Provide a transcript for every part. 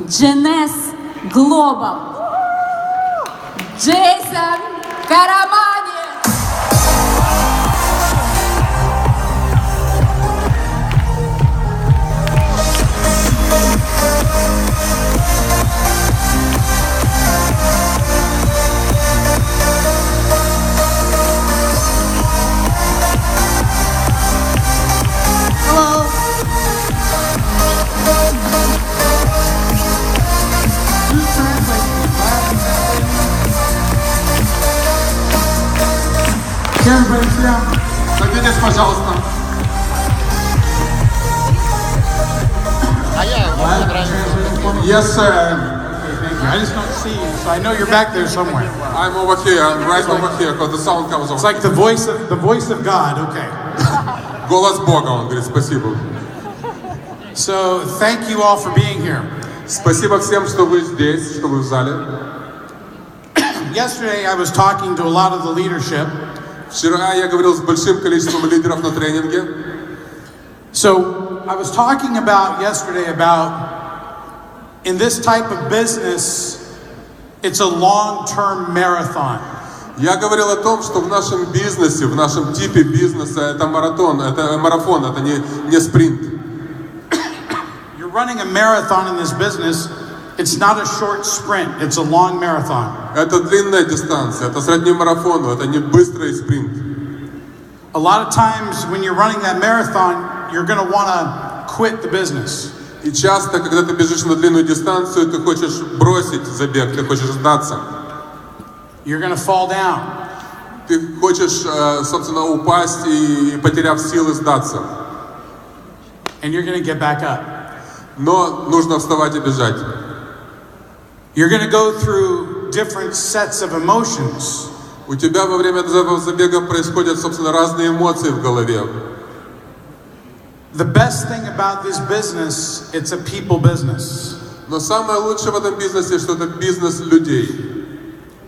JEUNESSE GLOBAL, Джейсон Караманис. Садитесь, пожалуйста. Yes, sir. I just don't see you, so I know you're back there somewhere. I'm over here, right over here, because the sound comes over. It's like the voice of God. Okay. Голос Бога, он говорит, спасибо. So thank you all for being here. Спасибо всем, что вы здесь, что вы в зале. Yesterday I was talking to a lot of the leadership. Вчера я говорил с большим количеством лидеров на тренинге. So I was talking about yesterday about in this type of business, it's a long-term marathon. Я говорил о том, что в нашем бизнесе, в нашем типе бизнеса это марафон, это не спринт. You're running a marathon in this business. It's not a short sprint, it's a long marathon. Это длинная дистанция, это сродни марафону, это не быстрый спринт. A lot of times when you're running that marathon, you're going to want to quit the business. И часто, когда ты бежишь на длинную дистанцию, ты хочешь бросить забег, ты хочешь сдаться. You're going to fall down. Ты хочешь, собственно, упасть и, потеряв силы, сдаться. And you're going to get back up. Но нужно вставать и бежать. You're going to go through different sets of emotions. У тебя во время этого забега происходят, собственно, разные эмоции в голове. The best thing about this business, it's a people business. Но самое лучшее в этом бизнесе, что это бизнес людей.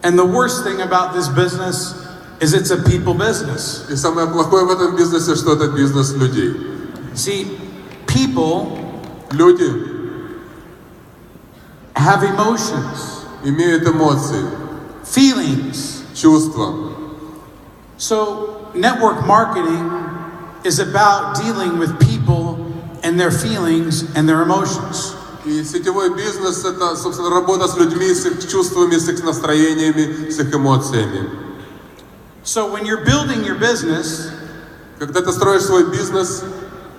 And the worst thing about this business is it's a people business. И самое плохое в этом бизнесе, что это бизнес людей. See, people Люди have emotions, имеют эмоции, feelings. чувства. So, network marketing is about dealing with people and their feelings and their emotions. И сетевой бизнес – это, собственно, работа с людьми, с их чувствами, с их настроениями, с их эмоциями. So, when you're building your business, когда ты строишь свой бизнес,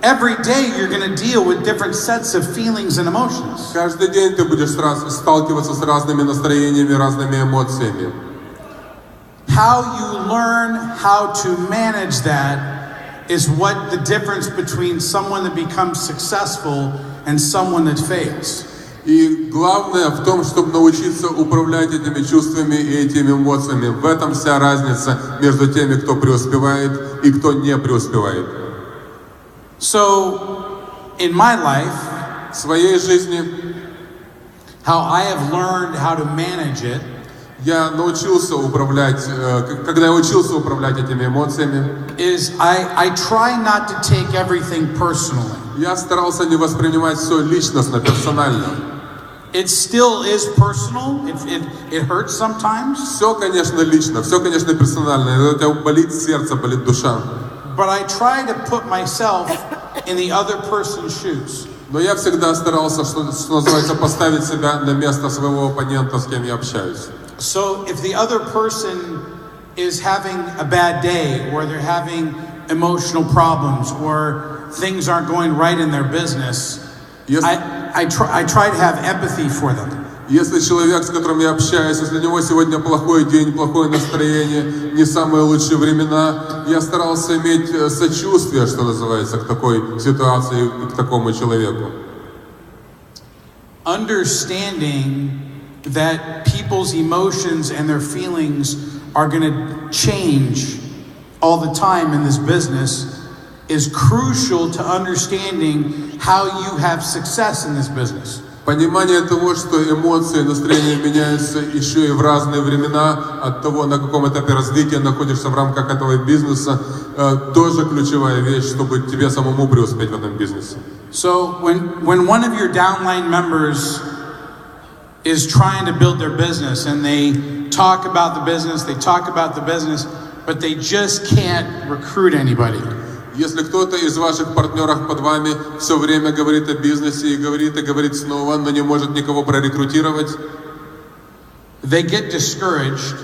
every day you're going to deal with different sets of feelings and emotions. каждый день ты будешь сталкиваться с разными настроениями, разными эмоциями. How you learn how to manage that is what the difference between someone that becomes successful and someone that fails. И главное в том, чтобы научиться управлять этими чувствами и этими эмоциями. В этом вся разница между теми, кто преуспевает и кто не преуспевает. So, in my life, в своей жизни, how I have learned how to manage it, я научился управлять, когда я учился управлять этими эмоциями, is I try not to take everything personally. Я старался не воспринимать все личностно, персонально. It still is personal. It hurts sometimes. Все, конечно, лично, все, конечно, персонально. У тебя болит сердце, болит душа. But I try to put myself in the other person's shoes. Но я всегда старался, что называется, поставить себя на место своего оппонента, с кем я общаюсь. So if the other person is having a bad day, or they're having emotional problems, or things aren't going right in their business, I try to have empathy for them. Если человек, с которым я общаюсь, если у него сегодня плохой день, плохое настроение, не самые лучшие времена, я старался иметь сочувствие, что называется, к такой ситуации и к такому человеку. Understanding that people's emotions and their feelings are going to change all the time in this business is crucial to understanding how you have success in this business. Понимание того, что эмоции, настроения меняются еще и в разные времена, от того, на каком этапе развития находишься в рамках этого бизнеса, тоже ключевая вещь, чтобы тебе самому преуспеть в этом бизнесе. So when one of your downline members is trying to build their business and they talk about the business, but they just can't recruit anybody. Если кто-то из ваших партнеров под вами все время говорит о бизнесе и говорит снова, но не может никого прорекрутировать, they get discouraged,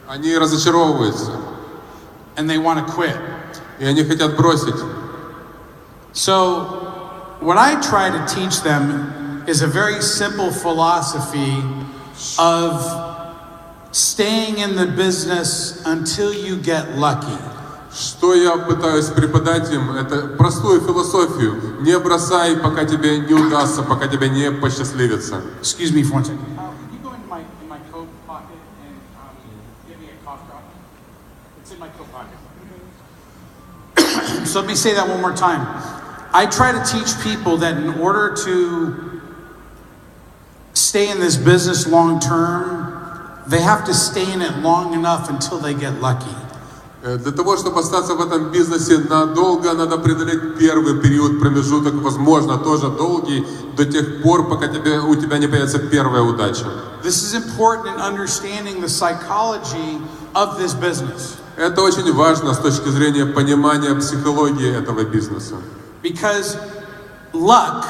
они разочаровываются, and they want to quit. И они хотят бросить. So what I try to teach them is a very simple philosophy of staying in the business until you get lucky. Что я пытаюсь преподать им, это простую философию. Не бросай, пока тебе не удастся, пока тебе не посчастливится. Excuse me for one second. Can you go into my coat pocket and give me a cough drop? It's in my coat pocket. So let me say that one more time. I try to teach people that in order to stay in this business long term, they have to stay in it long enough until they get lucky. Для того, чтобы остаться в этом бизнесе надолго, надо преодолеть первый период, промежуток, возможно, тоже долгий, до тех пор, пока у тебя не появится первая удача. This is important in understanding the psychology of this business. Это очень важно с точки зрения понимания психологии этого бизнеса. Because luck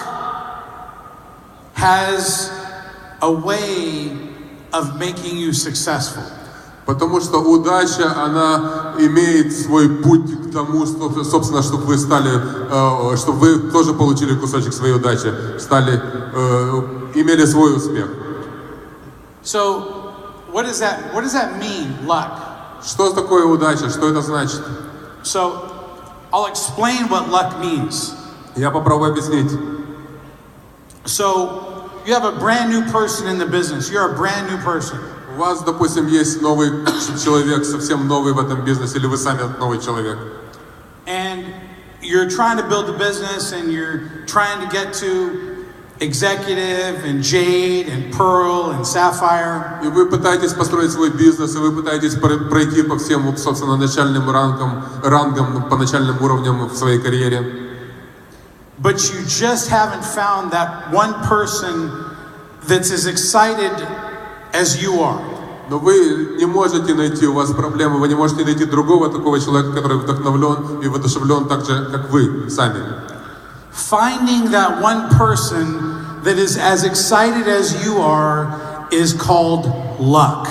has a way of making you successful. Потому что удача, она имеет свой путь к тому, что, собственно, чтобы вы тоже получили кусочек своей удачи, имели свой успех. So, what does that mean, luck? Что такое удача? Что это значит? So, I'll explain what luck means. Я попробую объяснить. So, you have a brand new person in the business. You're a brand new person. У вас, допустим, есть новый человек, совсем новый в этом бизнесе, или вы сами новый человек. And you're trying to build a business, and you're trying to get to executive, and jade, and pearl, and sapphire. И вы пытаетесь построить свой бизнес, и вы пытаетесь пройти по всем, собственно, начальным рангам, по начальным уровням в своей карьере. But you just haven't found that one person that's as excited as you are. Но вы не можете найти, у вас проблемы, вы не можете найти другого такого человека, который вдохновлен и воодушевлен так же, как вы сами. Finding that one person that is as excited as you are is called luck.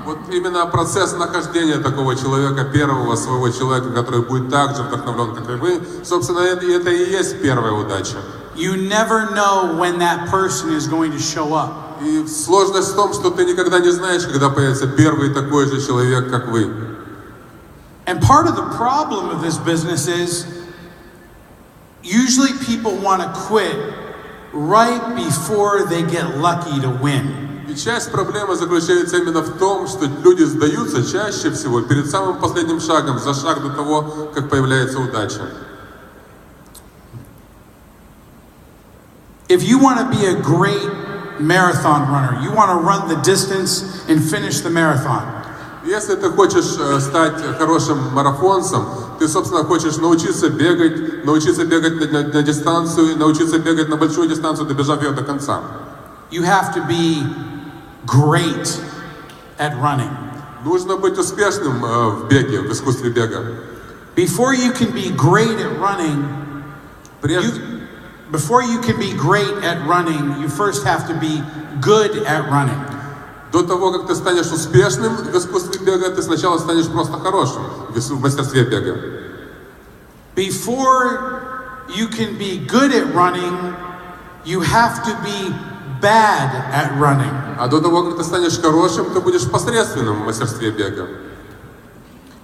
Вот именно процесс нахождения такого человека, первого своего человека, который будет так же вдохновлен, как и вы, собственно, это и есть первая удача. You never know when that person is going to show up. И сложность в том, что ты никогда не знаешь, когда появится первый такой же человек, как вы. And part of the problem of this business is usually people want to quit right before they get lucky to win. И часть проблемы заключается именно в том, что люди сдаются чаще всего перед самым последним шагом, за шаг до того, как появляется удача. If you want to be a great marathon runner, you want to run the distance and finish the marathon. Если ты хочешь стать хорошим марафонцем, ты, собственно, хочешь научиться бегать на дистанцию, научиться бегать на большую дистанцию, добежав ее до конца. You have to be great at running. Нужно быть успешным в беге, в искусстве бега. Before you can be great at running, you first have to be good at running. До того, как ты станешь успешным в искусстве бега, ты сначала станешь просто хорошим в мастерстве бега. Before you can be good at running, you have to be bad at running. А до того, как ты станешь хорошим, ты будешь посредственным в мастерстве бега.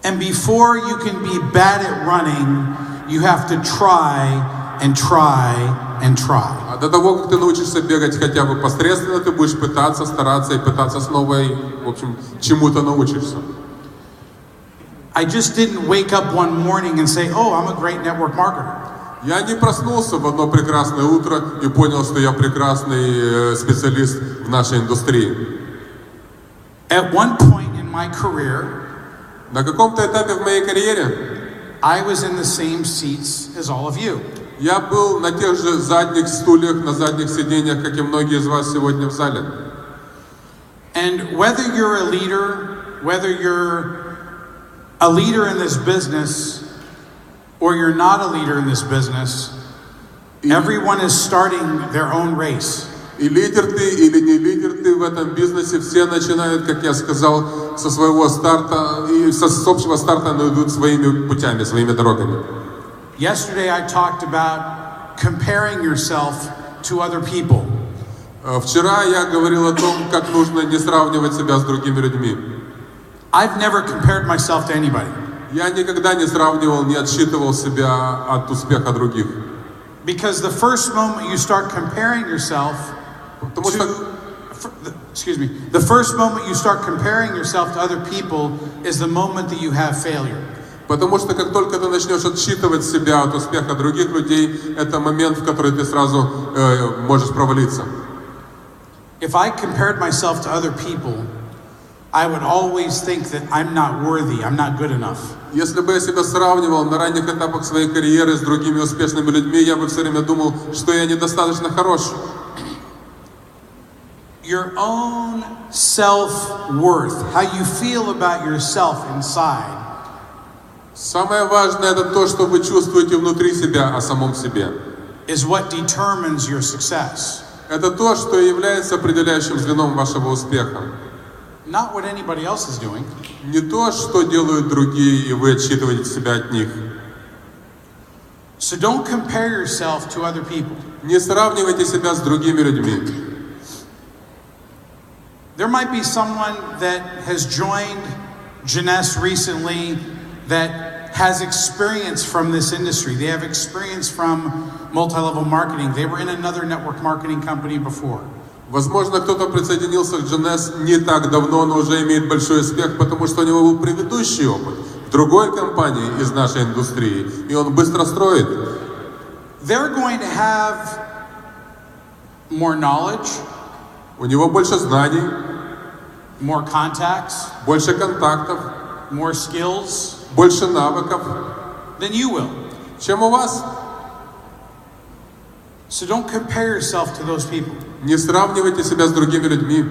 And before you can be bad at running, you have to try and try and try. А до того, как ты научишься бегать хотя бы посредственно, ты будешь пытаться, стараться и пытаться снова, и, в общем, чему-то научишься. I just didn't wake up one morning and say, "Oh, I'm a great network marketer." Я не проснулся в одно прекрасное утро и понял, что я прекрасный специалист в нашей индустрии. At one point in my career, на каком-то этапе в моей карьере I was in the same seats as all of you. Я был на тех же задних стульях, на задних сиденьях, как и многие из вас сегодня в зале. And whether you're a leader, whether you're a leader in this business, or you're not a leader in this business, everyone is starting their own race. И лидер ты или не лидер ты в этом бизнесе, все начинают, как я сказал, со своего старта и с общего старта, но идут своими путями, своими дорогами. Yesterday I talked about comparing yourself to other people. Вчера я говорил о том, как нужно не сравнивать себя с другими людьми. I've never compared myself to anybody. Я никогда не сравнивал, не отсчитывал себя от успеха других. Because the first moment you start comparing yourself the first moment you start comparing yourself to other people is the moment that you have failure. Потому что как только ты начнешь отсчитывать себя от успеха других людей, это момент, в который ты сразу можешь провалиться. If I compared myself to other people, I would always think that I'm not worthy, I'm not good enough. Если бы я себя сравнивал на ранних этапах своей карьеры с другими успешными людьми, я бы все время думал, что я недостаточно хорош. Your own self-worth, how you feel about yourself inside. Самое важное это то, что вы чувствуете внутри себя о самом себе. Is what determines your success. Это то, что является определяющим звеном вашего успеха. Not what anybody else is doing. Не то, что делают другие, и вы отсчитываете себя от них. So don't compare yourself to other people. Не сравнивайте себя с другими людьми. There might be someone that has joined JEUNESSE recently that has experience from this industry. They have experience from multi-level marketing. They were in another network marketing company before. Возможно, кто-то присоединился к JEUNESSE не так давно, но уже имеет большой успех, потому что у него был предыдущий опыт в другой компании из нашей индустрии, и он быстро строит. They're going to have more knowledge. У него больше знаний, more contacts, больше контактов, more skills, больше навыков, than you will. чем у вас. So don't compare yourself to those people. Не сравнивайте себя с другими людьми.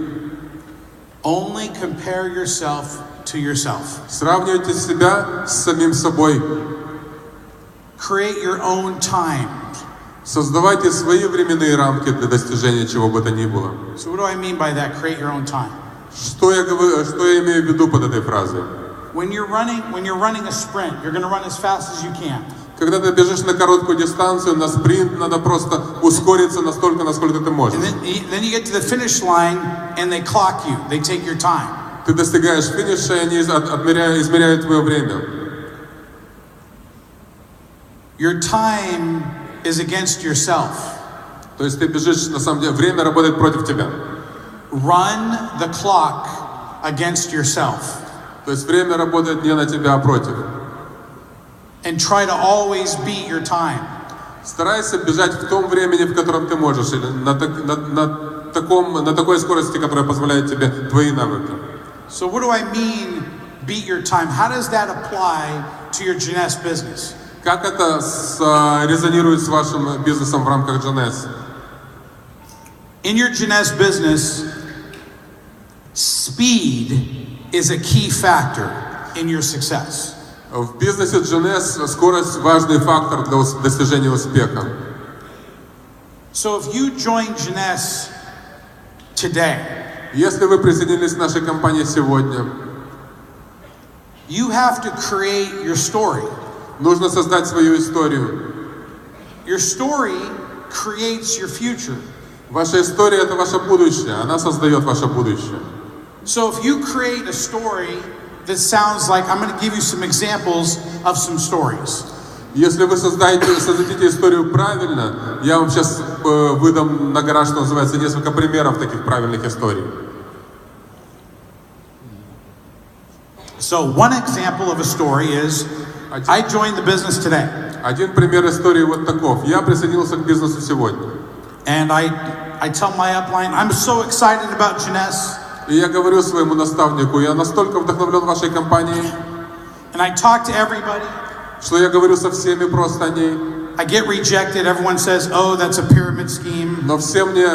Only compare yourself to yourself. Сравнивайте себя с самим собой. Create your own time. Создавайте свои временные рамки для достижения чего бы то ни было. So what do I mean by that? Create your own time. Что я имею в виду под этой фразой? When you're running a sprint, you're going to run as fast as you can. Когда ты бежишь на короткую дистанцию, на спринт, надо просто ускориться настолько, насколько ты можешь. And then you get to the finish line and they clock you. They take your time. Ты достигаешь финиша, и они измеряют твое время. Your time is against yourself. То есть ты бежишь, на самом деле, время работает против тебя. Run the clock against yourself. То есть время работает не на тебя, а против. And try to always beat your time. Старайся бежать в том времени, в котором ты можешь, или на такой скорости, которая позволяет тебе твои навыки. So what do I mean, beat your time? How does that apply to your JEUNESSE business? Как это резонирует с вашим бизнесом в рамках JEUNESSE? In your JEUNESSE business, speed is a key factor in your success. В бизнесе JEUNESSE скорость важный фактор для достижения успеха. So if you join JEUNESSE today, если вы присоединились к нашей компании сегодня, you have to create your story. Нужно создать свою историю. Your story creates your future. Ваша история — это ваше будущее, она создает ваше будущее. So if you create a story that sounds like, I'm going to give you some examples of some stories. Если вы создадите историю правильно, я вам сейчас выдам на гора, что называется, несколько примеров таких правильных историй. So one example of a story is, I joined the business today. Один пример истории вот таков. Я присоединился к бизнесу сегодня. And I tell my upline, I'm so excited about JEUNESSE. И я говорю своему наставнику, я настолько вдохновлен вашей компанией, And I talk to everybody. что я говорю со всеми просто о ней. I get rejected. Everyone says, "Oh, that's a pyramid scheme." Но все мне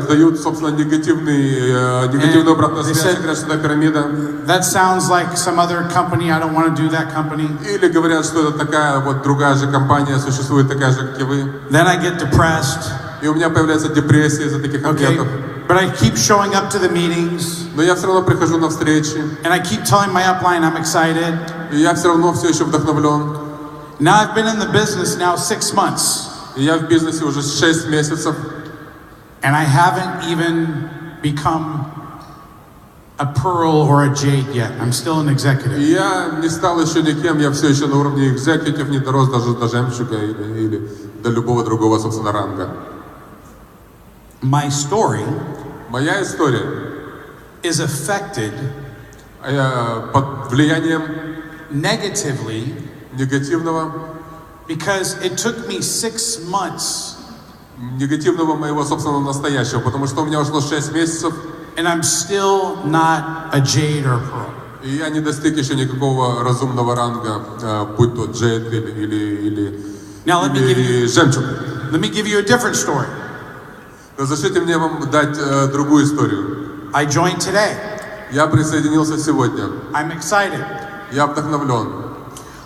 дают, собственно, негативную обратную связь, говорят, что это пирамида. That sounds like some other company. I don't want to do that company. Или говорят, что это такая вот другая же компания, существует такая же, как и вы. Then I get depressed. И у меня появляется депрессия из-за таких ответов. But I keep showing up to the meetings. Но я все равно прихожу на встречи. And I keep telling my upline I'm excited. И я все равно все еще вдохновлен. Now I've been in the business now 6 months. И я в бизнесе уже 6 месяцев. And I haven't even become a pearl or a jade yet. I'm still an executive. И я не стал еще никем, я все еще на уровне executive, не дорос даже до жемчуга или до любого другого, собственно, ранга. My story Моя история is affected под влиянием negatively негативного me 6 months негативного моего собственного настоящего, потому что у меня ушло 6 месяцев, and I'm still not a jade or a pearl. и я не достиг еще никакого разумного ранга, будь то джейд или жемчуг. Let me give you a different story. Разрешите мне вам дать другую историю. I joined today. Я присоединился сегодня. I'm excited. Я вдохновлен.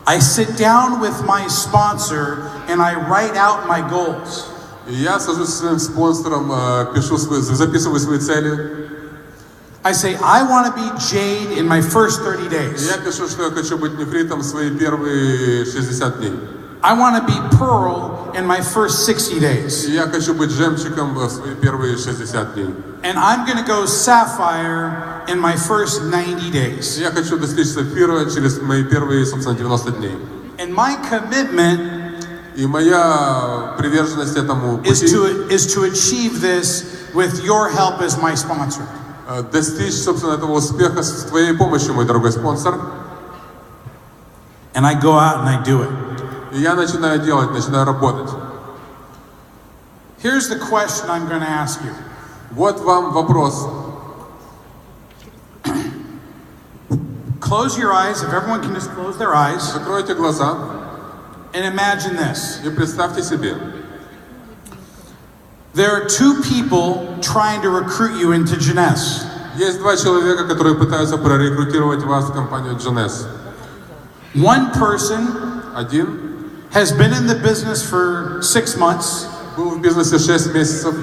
I sit down with my sponsor and I write out my goals. И я сажусь со своим спонсором, записываю свои цели. I say, I want to be jade in my first 30 days. И я пишу, что я хочу быть нефритом свои первые 60 дней. I want to be pearl in my first 60 days. И я хочу быть жемчугом в свои первые 60 дней. And I'm going to go sapphire in my first 90 days. И я хочу достичь сапфира через мои первые, собственно, 90 дней. And my commitment И моя приверженность этому пути is to achieve this with your help as my sponsor. Достичь, собственно, этого успеха с твоей помощью, мой дорогой спонсор. And I go out and I do it. И я начинаю делать, начинаю работать. Here's the question I'm going to ask you. Вот вам вопрос. Close your eyes, if everyone can just close their eyes. Закройте глаза. And imagine this. И представьте себе. There are 2 people trying to recruit you into JEUNESSE. Есть 2 человека, которые пытаются прорекрутировать вас в компанию JEUNESSE. One person Один has been in the business for 6 months был в бизнесе 6 месяцев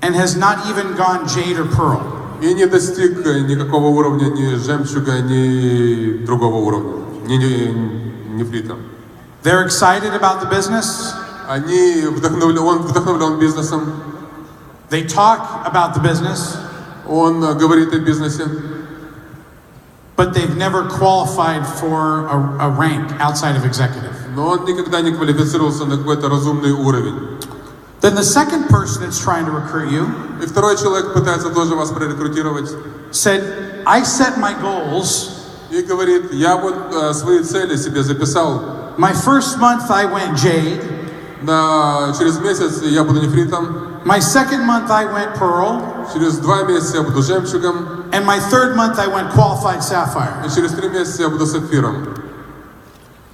and has not even gone jade or pearl. и не достиг никакого уровня, ни жемчуга, ни другого уровня, ни нефрита. They're excited about the business. Он вдохновлен бизнесом. They talk about the business. Он говорит о бизнесе. But they've never qualified for a rank outside of executive. Но он никогда не квалифицировался на какой-то разумный уровень. Then the second person that's trying to recruit you И второй человек пытается тоже вас прорекрутировать. said, I set my goals. И говорит, я вот свои цели себе записал. My first month I went jade. Через месяц я буду нефритом. My second month I went pearl. Через 2 месяца я буду жемчугом. And my third month I went qualified sapphire. И через 3 месяца я буду сапфиром.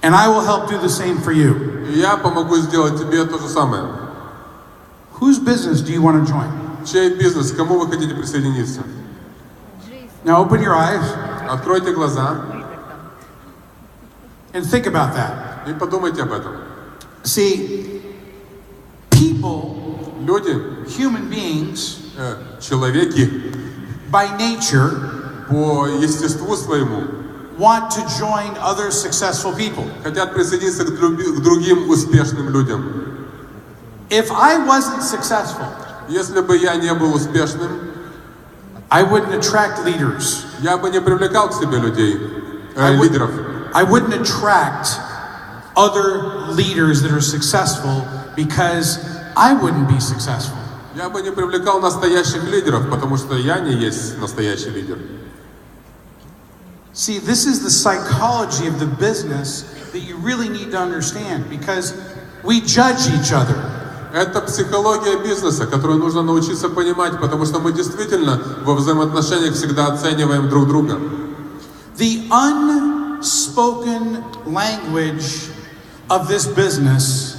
And I will help do the same for you. И я помогу сделать тебе то же самое. Whose business do you want to join? Чей бизнес? К кому вы хотите присоединиться? Now open your eyes Откройте глаза and think about that. и подумайте об этом. See, people, Люди, human beings, человеки, by nature, по естеству своему want to join other successful people. хотят присоединиться к другим успешным людям. If I wasn't successful, Если бы я не был успешным, I wouldn't attract leaders. я бы не привлекал к себе людей, лидеров. I wouldn't attract other leaders that are successful because I wouldn't be successful. Я бы не привлекал настоящих лидеров, потому что я не есть настоящий лидер. See, this is the psychology of the business that you really need to understand, because we judge each other. Это психология бизнеса, которую нужно научиться понимать, потому что мы действительно во взаимоотношениях всегда оцениваем друг друга. The unspoken language of this business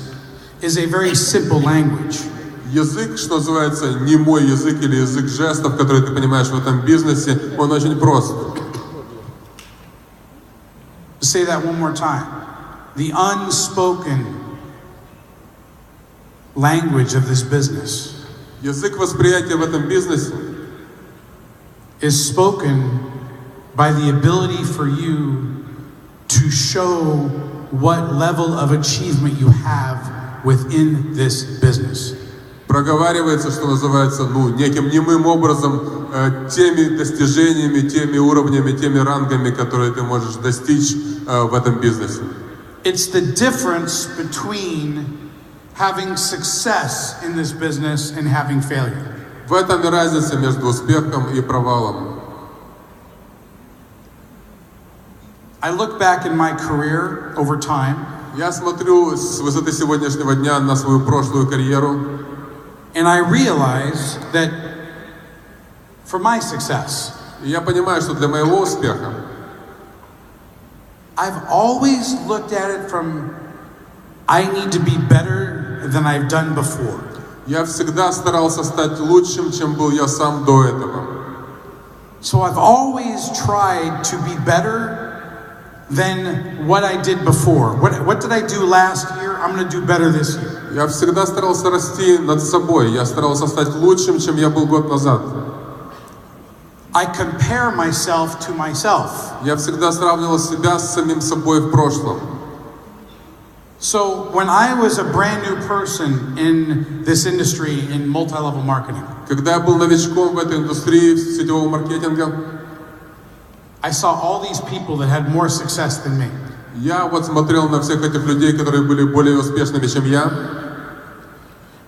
is a very simple language. Язык, что называется, немой язык или язык жестов, который ты понимаешь в этом бизнесе, он очень прост. Say that one more time. The unspoken language of this business. Язык восприятия в этом бизнесе is spoken by the ability for you to show what level of achievement you have within this business. проговаривается, что называется, неким немым образом теми достижениями, теми уровнями, теми рангами, которые ты можешь достичь в этом бизнесе. It's the difference between having success in this business and having failure. В этом и разница между успехом и провалом. I look back in my career over time. Я смотрю с высоты сегодняшнего дня на свою прошлую карьеру. And I realize that for my success, я понимаю, что для моего успеха, I've always looked at it from I need to be better than I've done before. Я всегда старался стать лучшим, чем был я сам до этого. So I've always tried to be better than what I did before. What did I do last year? I'm going to do better this year. Я всегда старался расти над собой. Я старался стать лучшим, чем я был год назад. I compare myself to myself. Я всегда сравнивал себя с самим собой в прошлом. So when I was a brand new person in this industry in multi-level marketing, когда я был новичком в этой индустрии сетевого маркетинга, I saw all these people that had more success than me. Я вот смотрел на всех этих людей, которые были более успешными, чем я.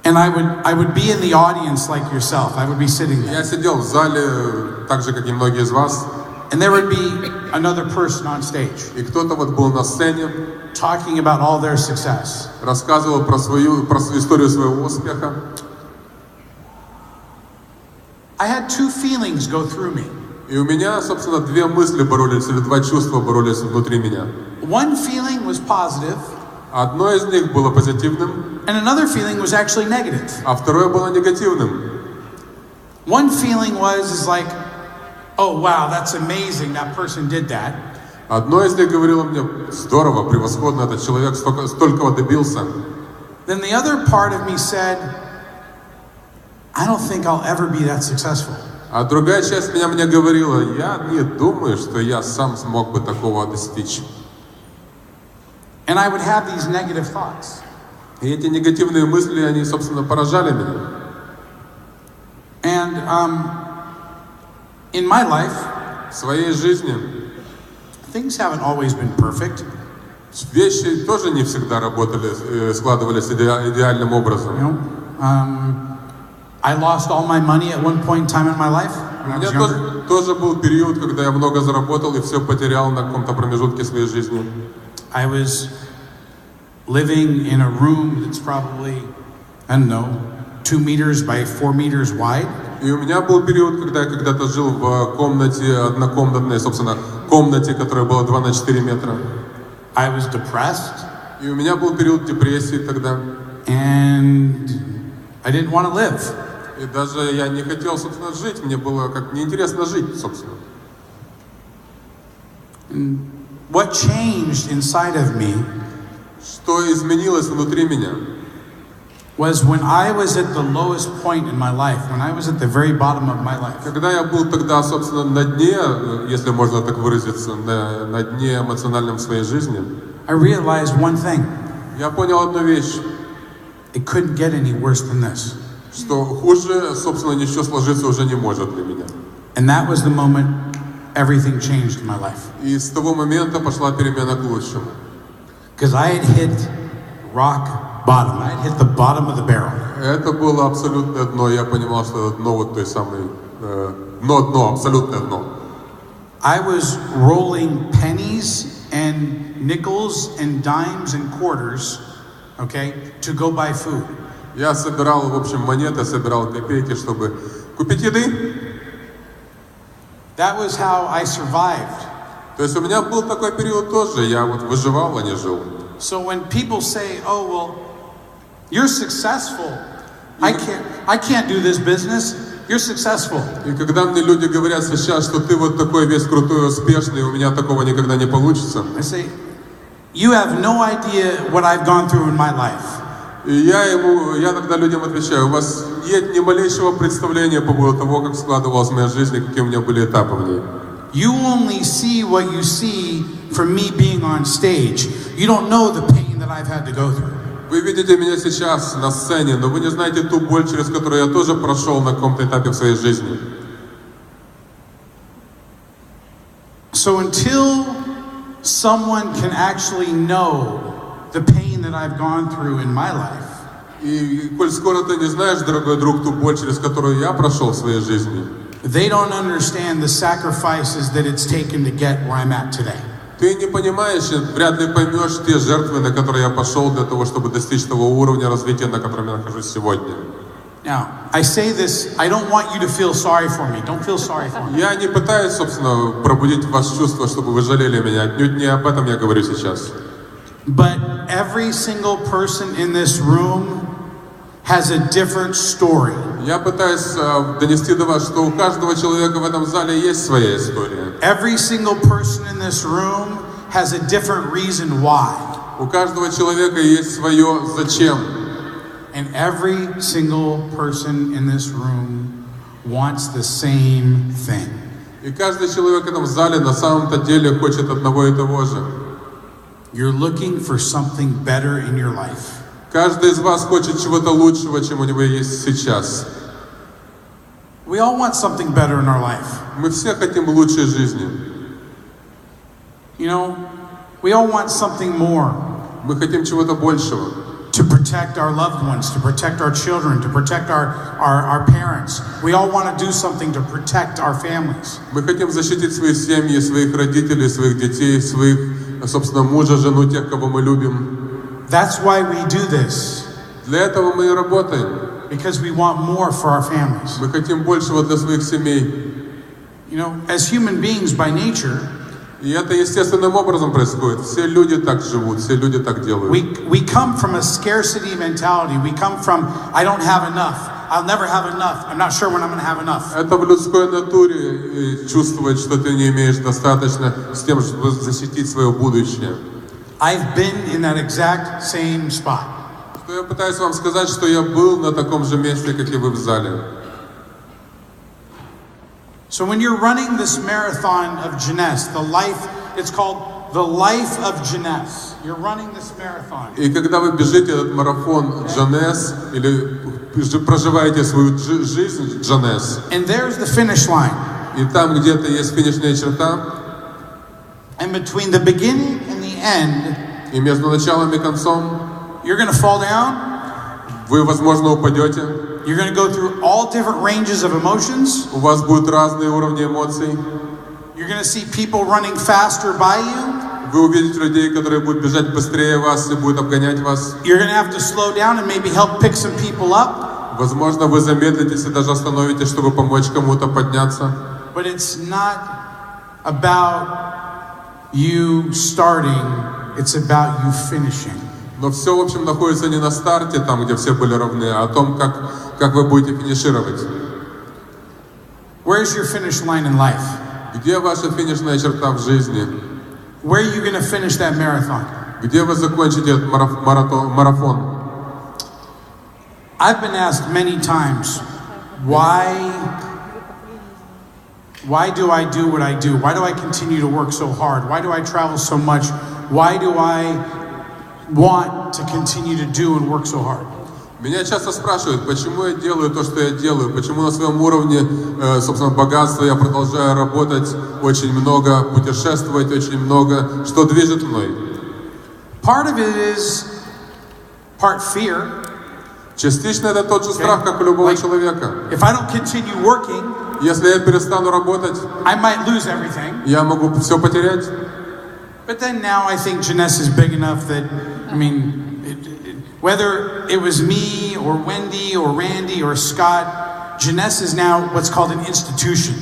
And I would be in the audience like yourself. I would be sitting there. Я сидел в зале, так же, как и многие из вас. And there would be another person on stage. И кто-то вот был на сцене, talking about all their success. Рассказывал про историю своего успеха. I had two feelings go through me. И у меня, собственно, две мысли боролись, или два чувства боролись внутри меня. One feeling was positive. Одно из них было позитивным. And another feeling was actually negative. А второе было негативным. One feeling was like, oh wow, that's amazing, that person did that. Одно из них говорило мне: здорово, превосходно, этот человек столько добился. Then the other part of me said, I don't think I'll ever be that successful. А другая часть меня мне говорила: я не думаю, что я сам смог бы такого достичь. And I would have these negative thoughts. И эти негативные мысли, они, собственно, поражали меня. And in my life, в своей жизни, things haven't always been perfect. Вещи тоже не всегда работали, складывались идеальным образом. You know, I lost all my money at one point in time in my life. У меня тоже был период, когда я много заработал и все потерял на каком-то промежутке своей жизни. I was living in a room that's probably, I don't know, 2 meters by 4 meters wide. И у меня был период, когда я когда-то жил в комнате, однокомнатной, собственно, комнате, которая была 2 на 4 метра. I was depressed. И у меня был период депрессии тогда. And I didn't want to live. И даже я не хотел, собственно, жить. Мне было как неинтересно жить, собственно. And what changed inside of me, что изменилось внутри меня, was when I was at the lowest point in my life, when I was at the very bottom of my life. Когда я был тогда, собственно, на дне, если можно так выразиться, на дне эмоциональном своей жизни, I realized one thing. Я понял одну вещь. It couldn't get any worse than this. Что хуже, собственно, ничего сложиться уже не может для меня. And that was the moment everything changed in my life. И с того момента пошла перемена к лучшему. Because I had hit rock bottom. I had hit the bottom of the barrel. Это было абсолютное дно. Я понимал, что это дно вот той самой дно, абсолютное дно. I was rolling pennies and nickels and dimes and quarters, okay, to go buy food. Я собирал, в общем, монеты, собирал копейки, чтобы купить еды. That was how I survived. То есть у меня был такой период тоже, я вот выживал, а не жил. So when people say, "Oh, well, you're successful. I can't do this business." You're successful. И когда мне люди говорят сейчас, что ты вот такой весь крутой, успешный, у меня такого никогда не получится. I say, you have no idea what I've gone through in my life. И я тогда людям отвечаю, у вас нет ни малейшего представления по поводу того, как складывалась моя жизнь и какие у меня были этапы в ней. You only see what you see from me being on stage. You don't know the pain that I've had to go through. Вы видите меня сейчас на сцене, но вы не знаете ту боль, через которую я тоже прошел на каком-то этапе в своей жизни. So until someone can actually know the pain that I've gone through in my life, И коль скоро ты не знаешь, дорогой друг, ту боль, через которую я прошел в своей жизни, they don't understand the sacrifices that it's taken to get where I'm at today. ты не понимаешь, вряд ли поймешь те жертвы, на которые я пошел для того, чтобы достичь того уровня развития, на котором я нахожусь сегодня. Now, I say this, I don't want you to feel sorry for me. Don't feel sorry for me. Я не пытаюсь, собственно, пробудить в вас чувства, чтобы вы жалели меня. Отнюдь не об этом я говорю сейчас. But every single person in this room has a different story. Я пытаюсь донести до вас, что у каждого человека в этом зале есть своя история. Every single person in this room has a different reason why. У каждого человека есть свое зачем. And every single person in this room wants the same thing. И каждый человек в этом зале на самом-то деле хочет одного и того же. You're looking for something better in your life. Каждый из вас хочет чего-то лучшего, чем у него есть сейчас. We all want something better in our life. Мы все хотим лучшей жизни. You know, we all want something more. Мы хотим чего-то большего. To protect our loved ones, to protect our children, to protect our parents. We all want to do something to protect our families. Мы хотим защитить свои семьи, своих родителей, своих детей, своих, собственно, мужа, жену, тех, кого мы любим. That's why we do this. Для этого мы и работаем. Because we want more for our families. Мы хотим большего для своих семей. You know, as human beings by nature, и это естественным образом происходит. Все люди так живут, все люди так делают. We come from a scarcity mentality. We come from, I don't have enough. I'll never have enough. I'm not sure when I'm going to have enough. Это в людской натуре чувствовать, что ты не имеешь достаточно с тем, чтобы защитить свое будущее. I've been in that exact same spot. Что я пытаюсь вам сказать, что я был на таком же месте, как и вы в зале. So when you're running this marathon of JEUNESSE, it's called the life of JEUNESSE. You're running this marathon. И когда вы бежите этот марафон JEUNESSE или проживаете свою жизнь JEUNESSE, and there's the finish line. И там где-то есть финишная черта. And between the beginning and the end, и между началом и концом, you're going to fall down. Вы, возможно, упадете. You're going to go through all different ranges of emotions. У вас будут разные уровни эмоций. You're going to see people running faster by you. Вы увидите людей, которые будут бежать быстрее вас и будут обгонять вас. You're going to have to slow down and maybe help pick some people up. Возможно, вы замедлитесь и даже остановитесь, чтобы помочь кому-то подняться. But it's not about you starting, it's about you finishing. Но все, в общем, находится не на старте, там, где все были равны, а о том, как вы будете финишировать. Where's your finish line in life? Где ваша финишная черта в жизни? Where are you going to finish that marathon? Где вы закончите этот марафон? I've been asked many times, why do I do what I do? Why do I continue to work so hard? Why do I travel so much? Why do I want to continue to do and work so hard? Меня часто спрашивают, почему я делаю то, что я делаю, почему на своем уровне, собственно, богатства я продолжаю работать очень много, путешествовать очень много, что движет мной. Part of it is part fear. Частично это тот же страх, как у любого человека. If I don't continue working, если я перестану работать, I might lose everything. Я могу все потерять. But then now I think JEUNESSE is big enough that, I mean, whether it was me or Wendy or Randy or Scott, JEUNESSE is now what's called an institution.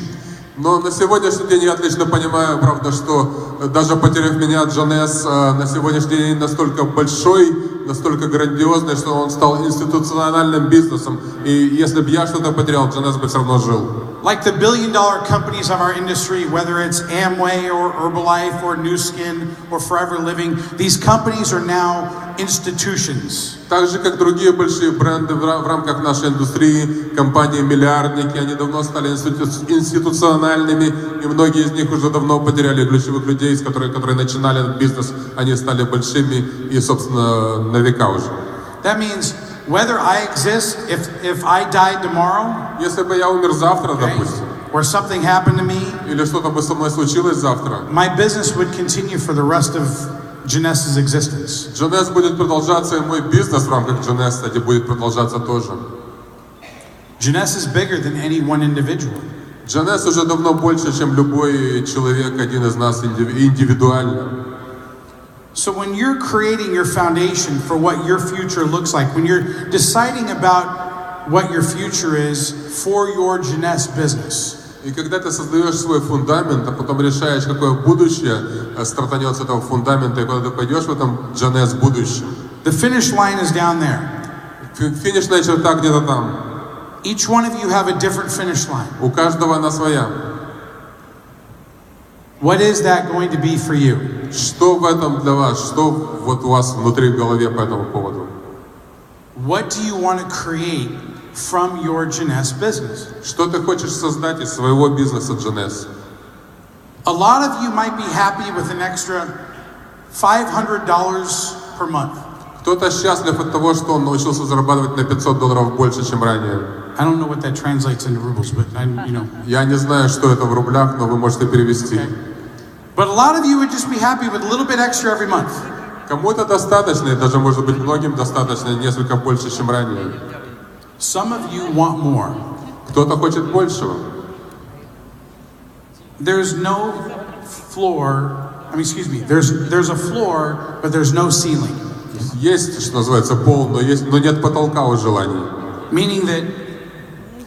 Но на сегодняшний день я отлично понимаю, правда, что даже потеряв меня, JEUNESSE на сегодняшний день настолько большой, настолько грандиозный, что он стал институциональным бизнесом. И если бы я что-то потерял, JEUNESSE бы все равно жил. Like the billion-dollar companies of our industry, whether it's Amway or Herbalife or Nu Skin or Forever Living, these companies are now institutions. Так же, как другие большие бренды в рамках нашей индустрии, компании-миллиардники, они давно стали институциональными, и многие из них уже давно потеряли ключевых людей, которые начинали этот бизнес, они стали большими и, собственно, на века уже. That means whether I exist, if I died tomorrow, если бы я умер завтра, допустим, or something happened to me, или что-то бы со мной случилось завтра, my business would continue for the rest of JEUNESSE's existence. JEUNESSE будет продолжаться, и мой бизнес в рамках JEUNESSE, кстати, будет продолжаться тоже. JEUNESSE is bigger than any one individual. JEUNESSE уже давно больше, чем любой человек, один из нас индивидуально. So when you're creating your foundation for what your future looks like, when you're deciding about what your future is for your JEUNESSE business, и когда ты создаешь свой фундамент, а потом решаешь, какое будущее стартанет с этого фундамента, и куда ты пойдешь в этом JEUNESSE будущем. The finish line is down there. Финишная черта где-то там. Each one of you have a different finish line. У каждого она своя. What is that going to be for you? Что в этом для вас? Что вот у вас внутри в голове по этому поводу? What do you want to create from your JEUNESSE business? Что ты хочешь создать из своего бизнеса JEUNESSE? A lot of you might be happy with an extra $500 per month. Кто-то счастлив от того, что он научился зарабатывать на $500 больше, чем ранее. I don't know what that translates into rubles, but you know. Я не знаю, что это в рублях, но вы можете перевести. Okay. But a lot of you would just be happy with a little bit extra every month. Кому-то достаточно, и даже, может быть, многим достаточно, несколько больше, чем ранее. Some of you want more. Кто-то хочет большего. There's no floor, there's a floor, but there's no ceiling. Есть, что называется, пол, но нет потолка у желаний. Meaning that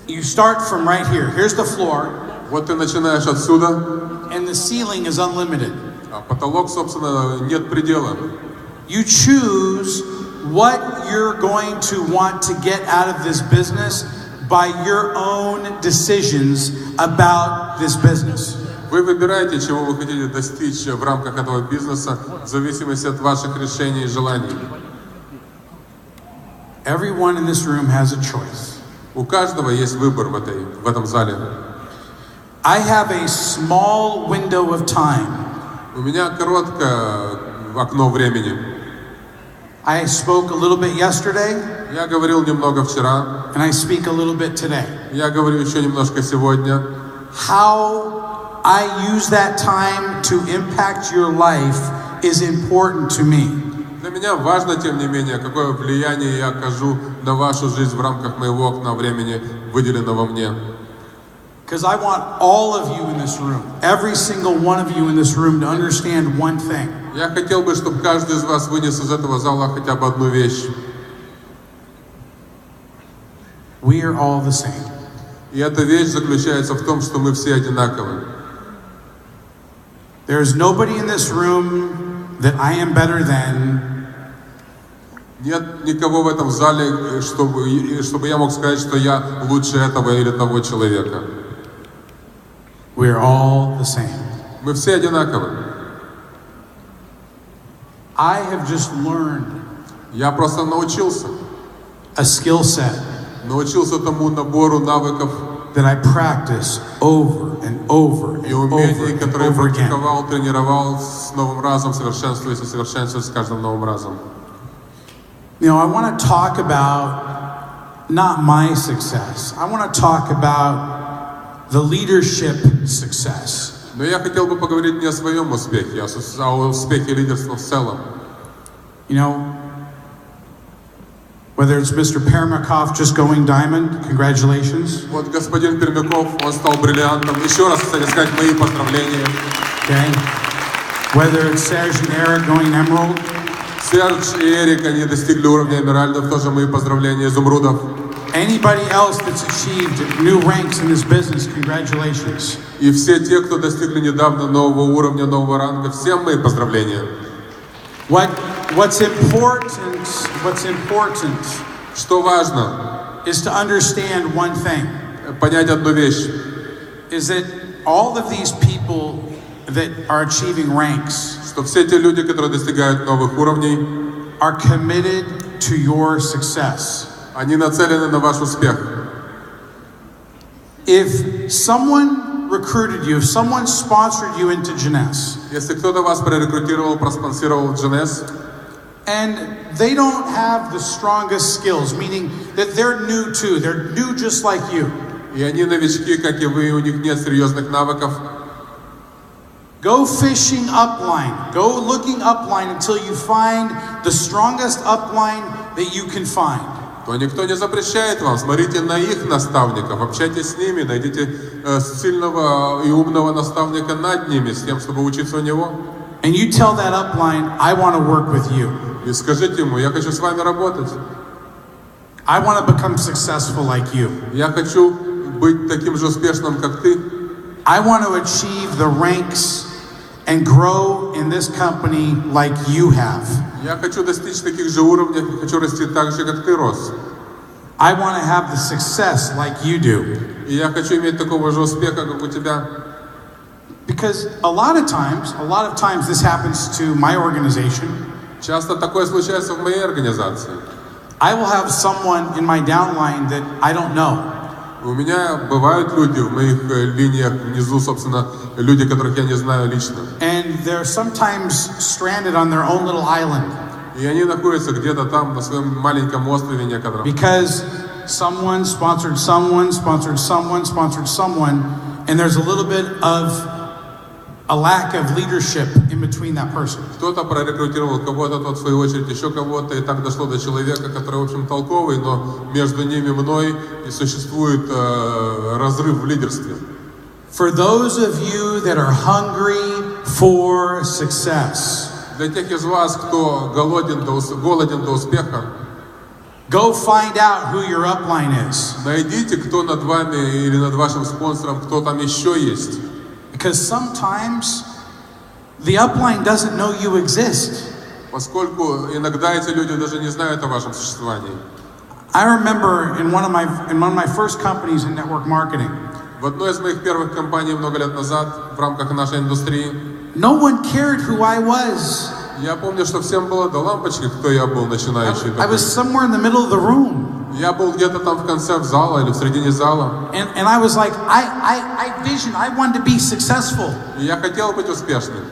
you start from right here. Here's the floor. Вот ты начинаешь отсюда. And the ceiling is unlimited. А потолок, собственно, нет предела. You choose what you're going to want to get out of this business by your own decisions about this business. Вы выбираете, чего вы хотите достичь в рамках этого бизнеса, в зависимости от ваших решений и желаний. Everyone in this room has a choice. У каждого есть выбор в этом зале. I have a small window of time. У меня короткое окно времени. I spoke a little bit yesterday. Я говорил немного вчера. And I speak a little bit today. Я говорю еще немножко сегодня. How I use that time to impact your life is important to me. Для меня важно, тем не менее, какое влияние я окажу на вашу жизнь в рамках моего окна времени, выделенного мне. Because I want all of you in this room, every single one of you in this room, to understand one thing. Я хотел бы, чтобы каждый из вас вынес из этого зала хотя бы одну вещь. We are all the same. И эта вещь заключается в том, что мы все одинаковы. There is nobody in this room that I am better than. Нет никого в этом зале, чтобы я мог сказать, что я лучше этого или того человека. We are all the same. Мы все одинаковы. I have just learned. Я просто научился. A skill set. Научился тому набору навыков. That I practice over and over and и умений, которые over again. практиковал, тренировал с новым разом, совершенствуясь и совершенствуясь с каждым новым разом. You know, I want to talk about not my success. I want to talk about the leadership success. Но я хотел бы поговорить не о своем успехе, а о успехе лидерства в целом. You know, whether it's Mr. Permakov just going diamond, congratulations. Вот господин Пермяков, он стал бриллиантом. Еще раз, кстати, сказать мои поздравления. Okay? Whether it's Serge and Eric going emerald. Серж и Эрик, они достигли уровня эмеральдов, тоже мои поздравления, изумрудов. Anybody else that's achieved new ranks in this business, congratulations. И все те, кто достигли недавно нового уровня, нового ранга, всем мои поздравления. What's important, что важно, is to understand one thing. Понять одну вещь. Is that all of these people that are achieving ranks, что все те люди, которые достигают новых уровней, are committed to your success. Они нацелены на ваш успех. If someone recruited you, if someone sponsored you into JEUNESSE, если кто-то вас прорекрутировал, проспонсировал JEUNESSE, and they don't have the strongest skills, meaning that they're new too, they're new just like you. И они новички, как и вы, у них нет серьезных навыков. Go fishing upline. Go looking upline until you find the strongest upline that you can find. То никто не запрещает вам. Смотрите на их наставников, общайтесь с ними, найдите сильного и умного наставника над ними, с тем, чтобы учиться у него. And you tell that upline, I want to work with you. И скажите ему, я хочу с вами работать. I want to become successful like you. Я хочу быть таким же успешным, как ты. I want to achieve the ranks and grow in this company like you have. Я хочу достичь таких же уровней, хочу расти так же, как ты рос. I want to have the success like you do. И я хочу иметь такого же успеха, как у тебя. Because a lot of times this happens to my organization. Часто такое случается в моей организации. I will have someone in my downline that I don't know. У меня бывают люди в моих линиях внизу, собственно, люди, которых я не знаю лично. And they're sometimes stranded on their own little island. И они находятся где-то там на своем маленьком острове некотором. Because someone sponsored someone, sponsored someone, sponsored someone, and there's a little bit of a lack of leadership in between that person. Кто-то прорекрутировал кого-то, тот в свою очередь еще кого-то, и так дошло до человека, который, в общем, толковый, но между ними мной и существует разрыв в лидерстве. For those of you that are hungry for success, для тех из вас, кто голоден до успеха, go find out who your upline is. найдите, кто над вами или над вашим спонсором, кто там еще есть. Because sometimes the upline doesn't know you exist. Поскольку иногда эти люди даже не знают о вашем существовании. I remember in one of my first companies in network marketing. В одной из моих первых компаний много лет назад в рамках нашей индустрии. No one cared who I was. Я помню, что всем было до лампочки, кто я был начинающий. I was somewhere in the middle of the room. Я был где-то там в конце зала или в середине зала. And I was like, I wanted to be successful. И я хотел быть успешным.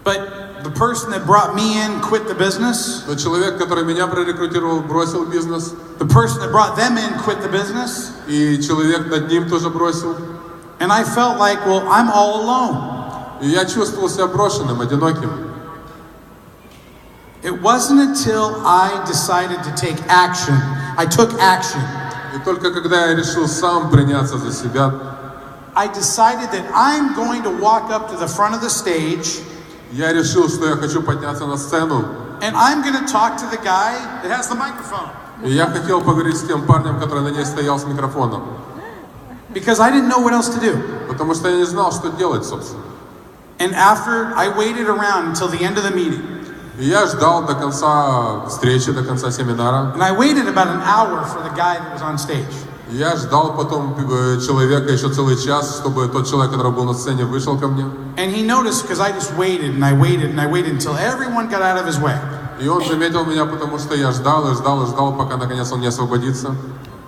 But the person that brought me in quit the business. Но человек, который меня прорекрутировал, бросил бизнес. The person that brought them in quit the business. И человек над ним тоже бросил. And I felt like, well, I'm all alone. И я чувствовал себя брошенным, одиноким. It wasn't until I decided to take action. I took action. И только когда я решил сам приняться за себя, I decided that I'm going to walk up to the front of the stage. Я решил, что я хочу подняться на сцену. And I'm going to talk to the guy that has the microphone. И я хотел поговорить с тем парнем, который на ней стоял с микрофоном. Because I didn't know what else to do. Потому что я не знал, что делать, собственно. And after I waited around until the end of the meeting. И я ждал до конца встречи, до конца семинара. And I waited about an hour for the guy that was on stage. И я ждал потом человека еще целый час, чтобы тот человек, который был на сцене, вышел ко мне. And he noticed because I just waited and I waited and I waited until everyone got out of his way. И он заметил меня, потому что я ждал и ждал и ждал, пока наконец он не освободится.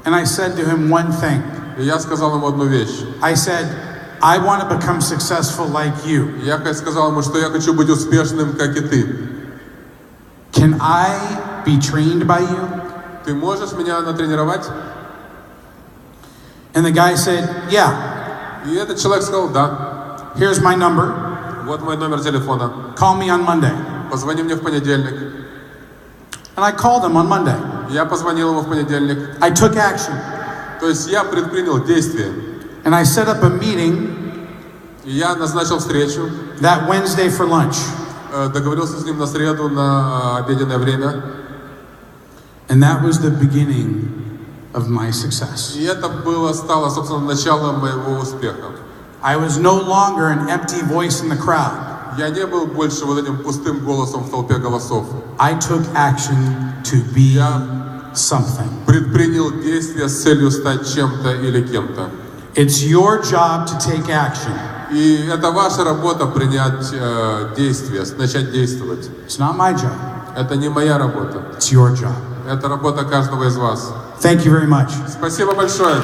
And I said to him one thing. И я сказал ему одну вещь. I said, I want to become successful like you. Я сказал ему, что я хочу быть успешным, как и ты. Can I be trained by you? Ты можешь меня натренировать? And the guy said, yeah. И этот человек сказал, да. Here's my number. Вот мой номер телефона. Call me on Monday. Позвони мне в понедельник. And I called him on Monday. Я позвонил ему в понедельник. I took action. То есть я предпринял действие. And I set up a meeting И я назначил встречу. That Wednesday for lunch. Договорился с ним на среду на обеденное время. And that was the beginning of my success. И это стало, собственно, началом моего успеха. I was no longer an empty voice in the crowd. Я не был больше вот этим пустым голосом в толпе голосов. I took action to be something. Предпринял действия с целью стать чем-то или кем-то. It's your job to take action. И это ваша работа принять действия, начать действовать. It's not my job. Это не моя работа. It's your job. Это работа каждого из вас. Thank you very much. Спасибо большое.